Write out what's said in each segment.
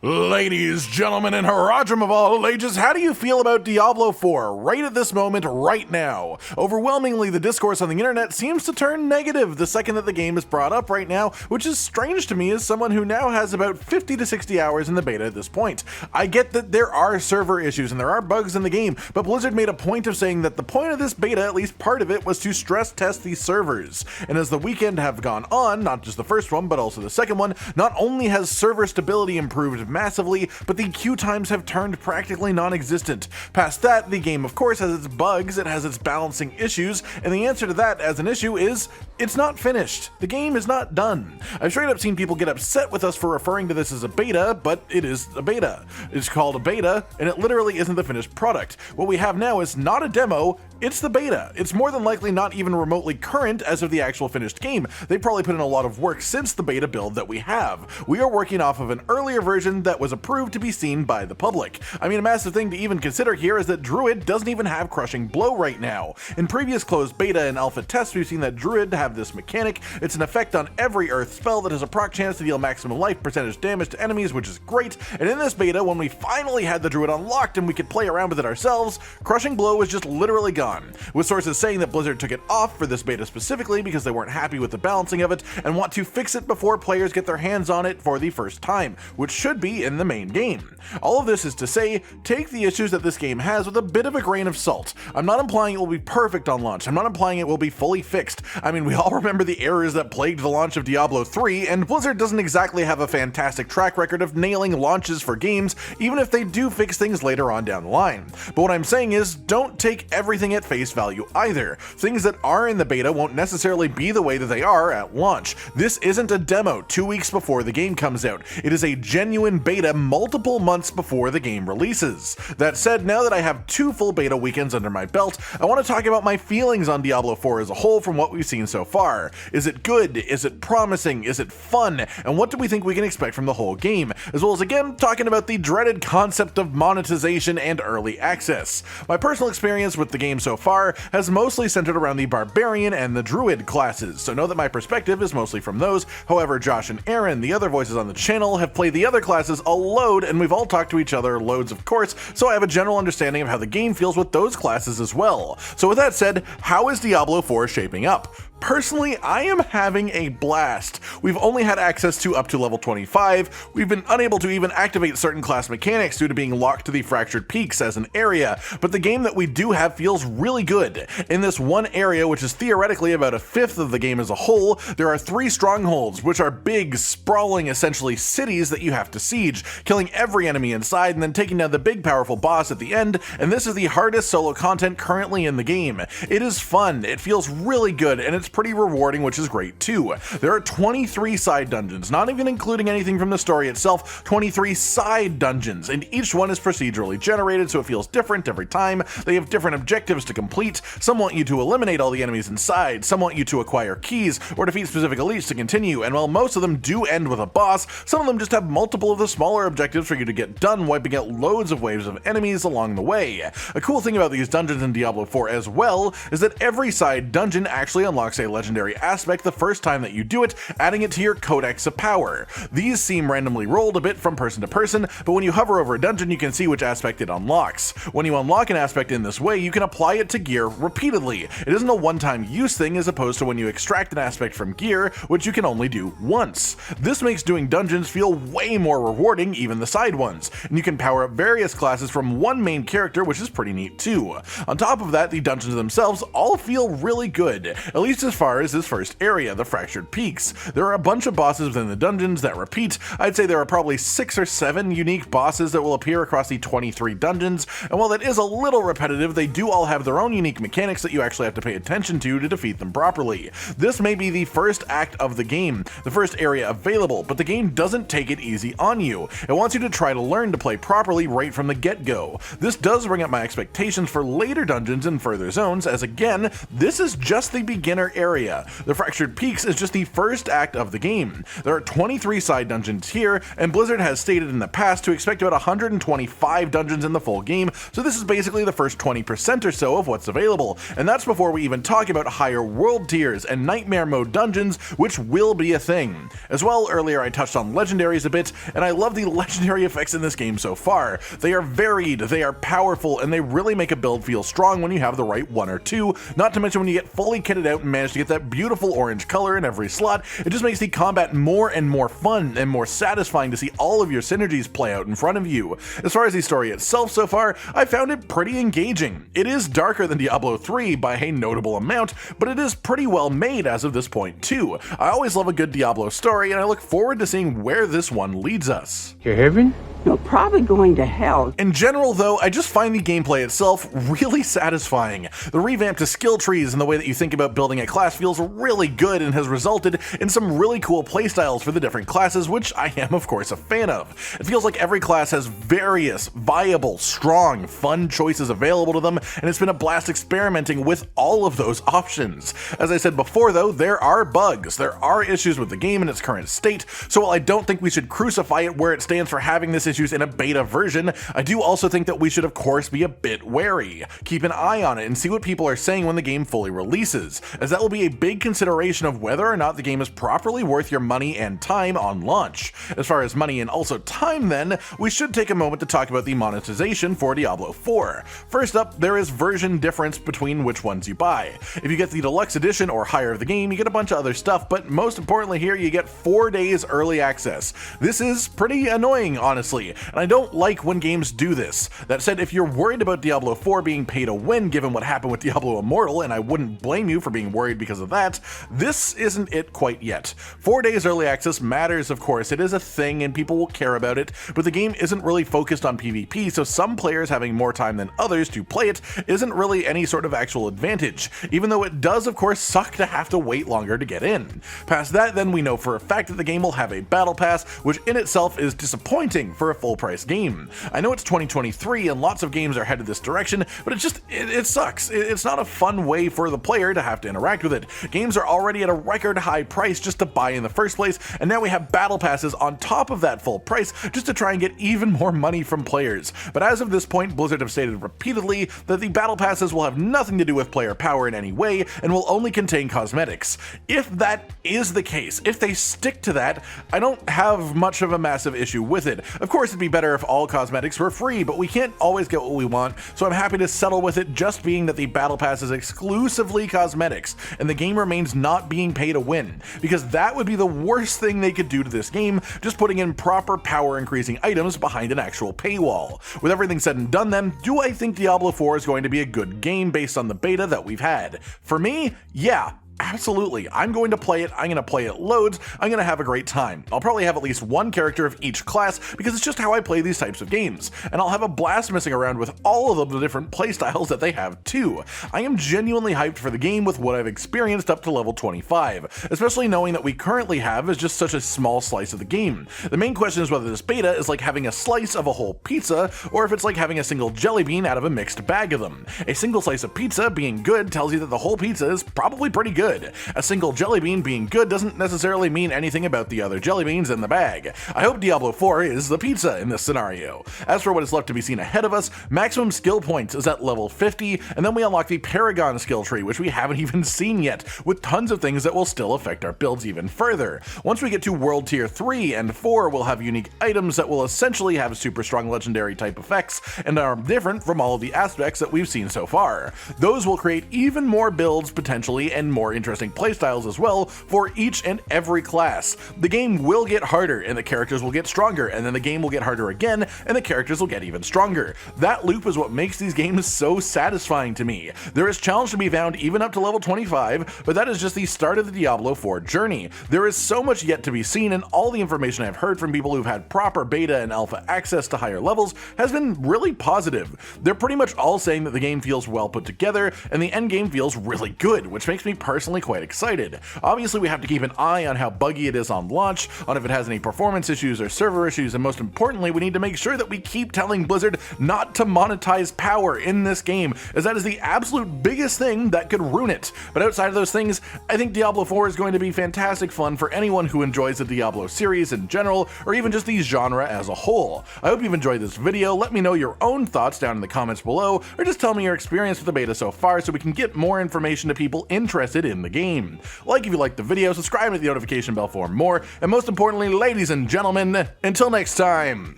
Ladies, gentlemen, and Harajam of all ages, how do you feel about Diablo 4 right at this moment, right now? Overwhelmingly, the discourse on the internet seems to turn negative the second that the game is brought up right now, which is strange to me as someone who now has about 50 to 60 hours in the beta at this point. I get that there are server issues and there are bugs in the game, but Blizzard made a point of saying that the point of this beta, at least part of it, was to stress test these servers. And as the weekend have gone on, not just the first one, but also the second one, not only has server stability improved massively, but the queue times have turned practically non-existent. Past that, the game of course has its bugs, it has its balancing issues, and the answer to that as an issue is, it's not finished. The game is not done. I've straight up seen people get upset with us for referring to this as a beta, but it is a beta. It's called a beta, and it literally isn't the finished product. What we have now is not a demo, it's the beta. It's more than likely not even remotely current as of the actual finished game. They probably put in a lot of work since the beta build that we have. We are working off of an earlier version that was approved to be seen by the public. I mean, a massive thing to even consider here is that Druid doesn't even have Crushing Blow right now. In previous closed beta and alpha tests, we've seen that Druid have this mechanic. It's an effect on every earth spell that has a proc chance to deal maximum life percentage damage to enemies, which is great. And in this beta, when we finally had the Druid unlocked and we could play around with it ourselves, Crushing Blow was just literally gone. With sources saying that Blizzard took it off for this beta specifically because they weren't happy with the balancing of it and want to fix it before players get their hands on it for the first time, which should be in the main game. All of this is to say, take the issues that this game has with a bit of a grain of salt. I'm not implying it will be perfect on launch, I'm not implying it will be fully fixed. I mean, we all remember the errors that plagued the launch of Diablo 3, and Blizzard doesn't exactly have a fantastic track record of nailing launches for games, even if they do fix things later on down the line. But what I'm saying is, don't take everything at face value either. Things that are in the beta won't necessarily be the way that they are at launch. This isn't a demo 2 weeks before the game comes out. It is a genuine beta multiple months before the game releases. That said, now that I have 2 full beta weekends under my belt, I want to talk about my feelings on Diablo 4 as a whole from what we've seen so far. Is it good? Is it promising? Is it fun? And what do we think we can expect from the whole game? As well as again, talking about the dreaded concept of monetization and early access. My personal experience with the game so far has mostly centered around the Barbarian and the Druid classes, so know that my perspective is mostly from those. However, Josh and Aaron, the other voices on the channel, have played the other classes a load, and we've all talked to each other loads of course, so I have a general understanding of how the game feels with those classes as well. So with that said, how is Diablo 4 shaping up? Personally, I am having a blast. We've only had access to up to level 25, we've been unable to even activate certain class mechanics due to being locked to the Fractured Peaks as an area, but the game that we do have feels really good. In this one area, which is theoretically about a fifth of the game as a whole, there are 3 strongholds, which are big, sprawling, essentially cities that you have to siege, killing every enemy inside and then taking down the big powerful boss at the end, and this is the hardest solo content currently in the game. It is fun, it feels really good, and it's pretty rewarding, which is great too. There are 23 side dungeons, not even including anything from the story itself, 23 side dungeons, and each one is procedurally generated, so it feels different every time. They have different objectives to complete. Some want you to eliminate all the enemies inside, some want you to acquire keys or defeat specific elites to continue, and while most of them do end with a boss, some of them just have multiple of the smaller objectives for you to get done, wiping out loads of waves of enemies along the way. A cool thing about these dungeons in Diablo 4 as well is that every side dungeon actually unlocks a legendary aspect the first time that you do it, adding it to your Codex of Power. These seem randomly rolled a bit from person to person, but when you hover over a dungeon you can see which aspect it unlocks. When you unlock an aspect in this way, you can apply it to gear repeatedly. It isn't a one-time use thing as opposed to when you extract an aspect from gear, which you can only do once. This makes doing dungeons feel way more rewarding, even the side ones, and you can power up various classes from one main character, which is pretty neat too. On top of that, the dungeons themselves all feel really good, at least as far as this first area, the Fractured Peaks. There are a bunch of bosses within the dungeons that repeat. I'd say there are probably 6 or 7 unique bosses that will appear across the 23 dungeons, and while that is a little repetitive, they do all have their own unique mechanics that you actually have to pay attention to defeat them properly. This may be the first act of the game, the first area available, but the game doesn't take it easy on you. It wants you to try to learn to play properly right from the get-go. This does bring up my expectations for later dungeons and further zones, as again, this is just the beginner area. The Fractured Peaks is just the first act of the game. There are 23 side dungeons here, and Blizzard has stated in the past to expect about 125 dungeons in the full game, so this is basically the first 20% or so of what's available, and that's before we even talk about higher world tiers and Nightmare Mode dungeons, which will be a thing. As well, earlier I touched on legendaries a bit, and I love the legendary effects in this game so far. They are varied, they are powerful, and they really make a build feel strong when you have the right one or two, not to mention when you get fully kitted out and manage to get that beautiful orange color in every slot. It just makes the combat more and more fun and more satisfying to see all of your synergies play out in front of you. As far as the story itself so far, I found it pretty engaging. It is darker than Diablo 3 by a notable amount, but it is pretty well made as of this point too. I always love a good Diablo story, and I look forward to seeing where this one leads us. To heaven? No, probably going to hell. In general though, I just find the gameplay itself really satisfying. The revamp to skill trees and the way that you think about building a class feels really good and has resulted in some really cool playstyles for the different classes, which I am of course a fan of. It feels like every class has various, viable, strong, fun choices available to them, and it's been a blast experimenting with all of those options. As I said before though, there are bugs, there are issues with the game in its current state, so while I don't think we should crucify it where it stands for having this issues in a beta version, I do also think that we should of course be a bit wary. Keep an eye on it and see what people are saying when the game fully releases, as that will be a big consideration of whether or not the game is properly worth your money and time on launch. As far as money and also time then, we should take a moment to talk about the monetization for Diablo 4. First up, there is version difference between which ones you buy. If you get the deluxe edition or higher of the game, you get a bunch of other stuff, but most importantly here, you get 4 days early access. This is pretty annoying, honestly, and I don't like when games do this. That said, if you're worried about Diablo 4 being pay to win given what happened with Diablo Immortal, and I wouldn't blame you for being worried because of that, this isn't it quite yet. 4 days early access matters, of course, it is a thing and people will care about it, but the game isn't really focused on PvP, so some players having more time than others to play it isn't really any sort of actual advantage, even though it does of course suck to have to wait longer to get in. Past that then, we know for a fact that the game will have a battle pass, which in itself is disappointing for a full price game. I know it's 2023 and lots of games are headed this direction, but it sucks. It's not a fun way for the player to have to interact with it. Games are already at a record high price just to buy in the first place, and now we have battle passes on top of that full price just to try and get even more money from players. But as of this point, Blizzard have stated repeatedly that the battle passes will have nothing to do with player power in any way and will only contain cosmetics. If that is the case, if they stick to that, I don't have much of a massive issue with it. Of course, it'd be better if all cosmetics were free, but we can't always get what we want, so I'm happy to settle with it just being that the battle pass is exclusively cosmetics and the game remains not being pay to win, because that would be the worst thing they could do to this game, just putting in proper power increasing items behind an actual paywall. With everything said and done then, do I think Diablo 4 is going to be a good game based on the beta that we've had? For me, yeah. Absolutely, I'm going to play it, I'm going to play it loads, I'm going to have a great time. I'll probably have at least one character of each class because it's just how I play these types of games, and I'll have a blast messing around with all of the different playstyles that they have too. I am genuinely hyped for the game with what I've experienced up to level 25, especially knowing that we currently have is just such a small slice of the game. The main question is whether this beta is like having a slice of a whole pizza, or if it's like having a single jelly bean out of a mixed bag of them. A single slice of pizza being good tells you that the whole pizza is probably pretty good. A single jelly bean being good doesn't necessarily mean anything about the other jelly beans in the bag. I hope Diablo 4 is the pizza in this scenario. As for what is left to be seen ahead of us, maximum skill points is at level 50, and then we unlock the Paragon skill tree, which we haven't even seen yet, with tons of things that will still affect our builds even further. Once we get to World Tier 3 and 4, we'll have unique items that will essentially have super strong legendary type effects, and are different from all of the aspects that we've seen so far. Those will create even more builds potentially, and more interesting playstyles as well for each and every class. The game will get harder and the characters will get stronger, and then the game will get harder again and the characters will get even stronger. That loop is what makes these games so satisfying to me. There is challenge to be found even up to level 25, but that is just the start of the Diablo 4 journey. There is so much yet to be seen, and all the information I've heard from people who've had proper beta and alpha access to higher levels has been really positive. They're pretty much all saying that the game feels well put together and the end game feels really good, which makes me personally personally quite excited. Obviously, we have to keep an eye on how buggy it is on launch, on if it has any performance issues or server issues, and most importantly, we need to make sure that we keep telling Blizzard not to monetize power in this game, as that is the absolute biggest thing that could ruin it. But outside of those things, I think Diablo 4 is going to be fantastic fun for anyone who enjoys the Diablo series in general, or even just the genre as a whole. I hope you've enjoyed this video. Let me know your own thoughts down in the comments below, or just tell me your experience with the beta so far so we can get more information to people interested in the game. Like if you liked the video, subscribe and hit the notification bell for more, and most importantly, ladies and gentlemen, until next time,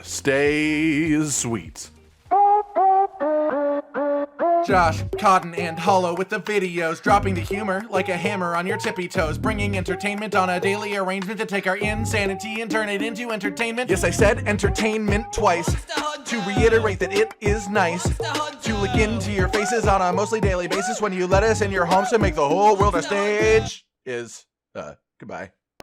stay sweet. Josh, Cotton, and Hollow with the videos, dropping the humor like a hammer on your tippy toes, bringing entertainment on a daily arrangement to take our insanity and turn it into entertainment. Yes, I said entertainment twice, to reiterate that it is nice to look into your faces on a mostly daily basis when you let us in your homes to make the whole world a stage. Goodbye.